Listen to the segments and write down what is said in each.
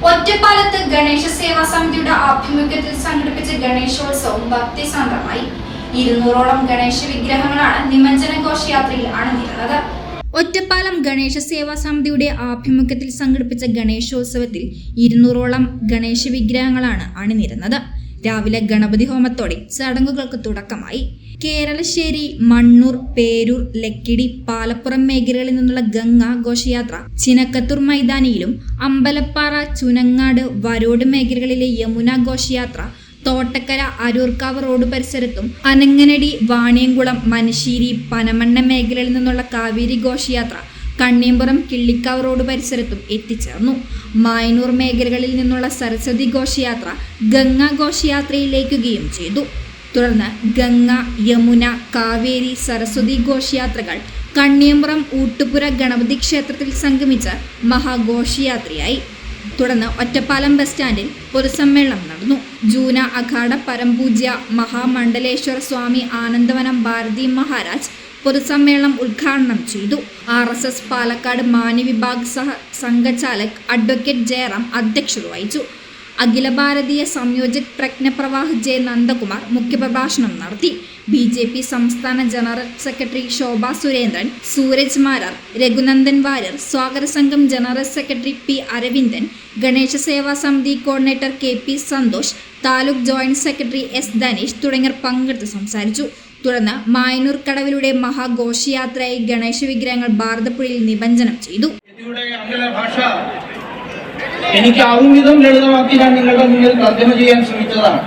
ഒറ്റപ്പാലത്ത് ഗണേശ സേവാ സമിതിയുടെ ആഭിമുഖ്യത്തിൽ സംഘടിപ്പിച്ച ഗണേശോത്സവം ഭക്തിസാന്ദ്രമായി. 200ഓളം ഗണേശ വിഗ്രഹങ്ങളാണ് നിമജ്ജന ഘോഷയാത്രയിൽ അണിനിരന്നത്. ഒറ്റപ്പാലം ഗണേശ സേവാ സമിതിയുടെ ആഭിമുഖ്യത്തിൽ സംഘടിപ്പിച്ച ഗണേശോത്സവത്തിൽ 200ഓളം ഗണേശ വിഗ്രഹങ്ങളാണ് അണിനിരന്നത്. രാവിലെ ഗണപതി ഹോമത്തോടെ ചടങ്ങുകൾക്ക് തുടക്കമായി. കേരളശ്ശേരി, മണ്ണൂർ, പേരൂർ, ലക്കിടി, പാലപ്പുറം മേഖലകളിൽ നിന്നുള്ള ഗംഗ ഘോഷയാത്ര ചിനക്കത്തൂർ മൈതാനിയിലും, അമ്പലപ്പാറ, ചുനങ്ങാട്, വരോട് മേഖലകളിലെ യമുന ഘോഷയാത്ര തോട്ടക്കര, അരൂർക്കാവ് റോഡ് പരിസരത്തും, അനങ്ങനടി, വാണിയംകുളം, മനശ്ശേരി, പനമണ്ണ മേഖലകളിൽ നിന്നുള്ള കാവേരി ഘോഷയാത്ര കണ്ണിയമ്പുറം, കിള്ളിക്കാവ് റോഡ് പരിസരത്തും എത്തിച്ചേർന്നു. മായനൂർ മേഖലകളിൽ നിന്നുള്ള സരസ്വതി ഘോഷയാത്ര ഗംഗ ഘോഷയാത്രയിലേക്കുകയും ചെയ്തു. തുടർന്ന് ഗംഗ, യമുന, കാവേരി, സരസ്വതി ഘോഷയാത്രകൾ കണ്ണിയമ്പുറം ഊട്ടുപുര ഗണപതി ക്ഷേത്രത്തിൽ സംഗമിച്ച് മഹാഘോഷയാത്രയായി. തുടർന്ന് ഒറ്റപ്പാലം ബസ് സ്റ്റാൻഡിൽ പൊതുസമ്മേളനം നടന്നു. ജൂന അഖാഡ പരംപൂജ്യ മഹാമണ്ഡലേശ്വര സ്വാമി ആനന്ദവനം ഭാരതി മഹാരാജ് പൊതുസമ്മേളനം ഉദ്ഘാടനം ചെയ്തു. RSS പാലക്കാട് മാന്യവിഭാഗ് സംഘചാലക് അഡ്വക്കേറ്റ് ജയറാം അധ്യക്ഷത വഹിച്ചു. അഖില ഭാരതീയ സംയോജക് പ്രജ്ഞപ്രവാഹ് ജെ നന്ദകുമാർ മുഖ്യപ്രഭാഷണം നടത്തി. BJP സംസ്ഥാന ജനറൽ സെക്രട്ടറി ശോഭ സുരേന്ദ്രൻ, സൂരജ് മാരാർ, രഘുനന്ദൻ വാര്യർ, സ്വാഗത സംഘം general secretary P Aravindan, Ganesha Seva Samiti coordinator KP Santhosh, taluk joint secretary S Dhaneesh തുടങ്ങിയവർ പങ്കെടുത്ത് സംസാരിച്ചു. തുടർന്ന് മായനൂർ കടവിലൂടെ മഹാഘോഷയാത്രയായി ഗണേശ വിഗ്രഹങ്ങൾ ഭാരതപ്പുഴയിൽ നിമജ്ജനം ചെയ്തു. എനിക്കാവും വിധം ലളിതമാക്കി ഞാൻ നിങ്ങളുടെ മുന്നിൽ തർജ്ജമ ചെയ്യാൻ ശ്രമിച്ചതാണ്.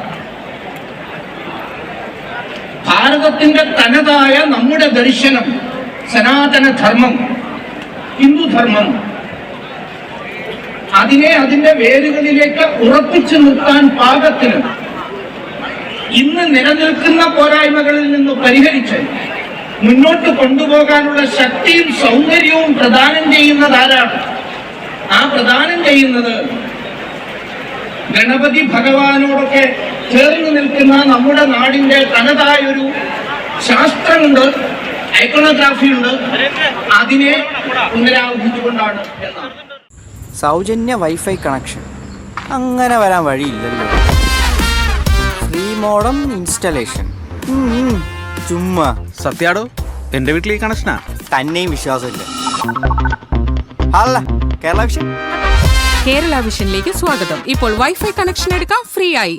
ഭാരതത്തിന്റെ തനതായ നമ്മുടെ ദർശനം, സനാതന ധർമ്മം, ഹിന്ദുധർമ്മം, അതിനെ അതിന്റെ വേരുകളിലേക്ക് ഉറപ്പിച്ചു നിർത്താൻ പാകത്തിന് ഇന്ന് നിലനിൽക്കുന്ന പോരായ്മകളിൽ നിന്ന് പരിഹരിച്ച് മുന്നോട്ട് കൊണ്ടുപോകാനുള്ള ശക്തിയും സൗന്ദര്യവും പ്രദാനം ചെയ്യുന്നത് ആരാണ്? ആ പ്രദാനം ചെയ്യുന്നത് ഗണപതി ഭഗവാനോടൊക്കെ ചേർന്ന് നിൽക്കുന്ന നമ്മുടെ നാടിന്റെ തനതായൊരു ശാസ്ത്രമുണ്ട്, ഐക്കണോഗ്രാഫിയുണ്ട്. അതിനെ പുനരാവൃത്തിച്ചുകൊണ്ടാണ് എന്നാണ്. സൗജന്യ വൈഫൈ കണക്ഷൻ അങ്ങനെ വരാൻ വഴിയില്ലല്ലോ. ഫ്രീ മോഡം ഇൻസ്റ്റലേഷൻ ചുമ്മാ. സത്യാടോ, എന്റെ വീട്ടിൽ ഈ കണക്ഷനാ. തന്നെയും വിശ്വാസമില്ല. അല്ല കേരള വിഷൻ. കേരള വിഷനിലേക്ക് സ്വാഗതം. ഇപ്പോൾ വൈഫൈ കണക്ഷൻ എടുക്കാം ഫ്രീ ആയി.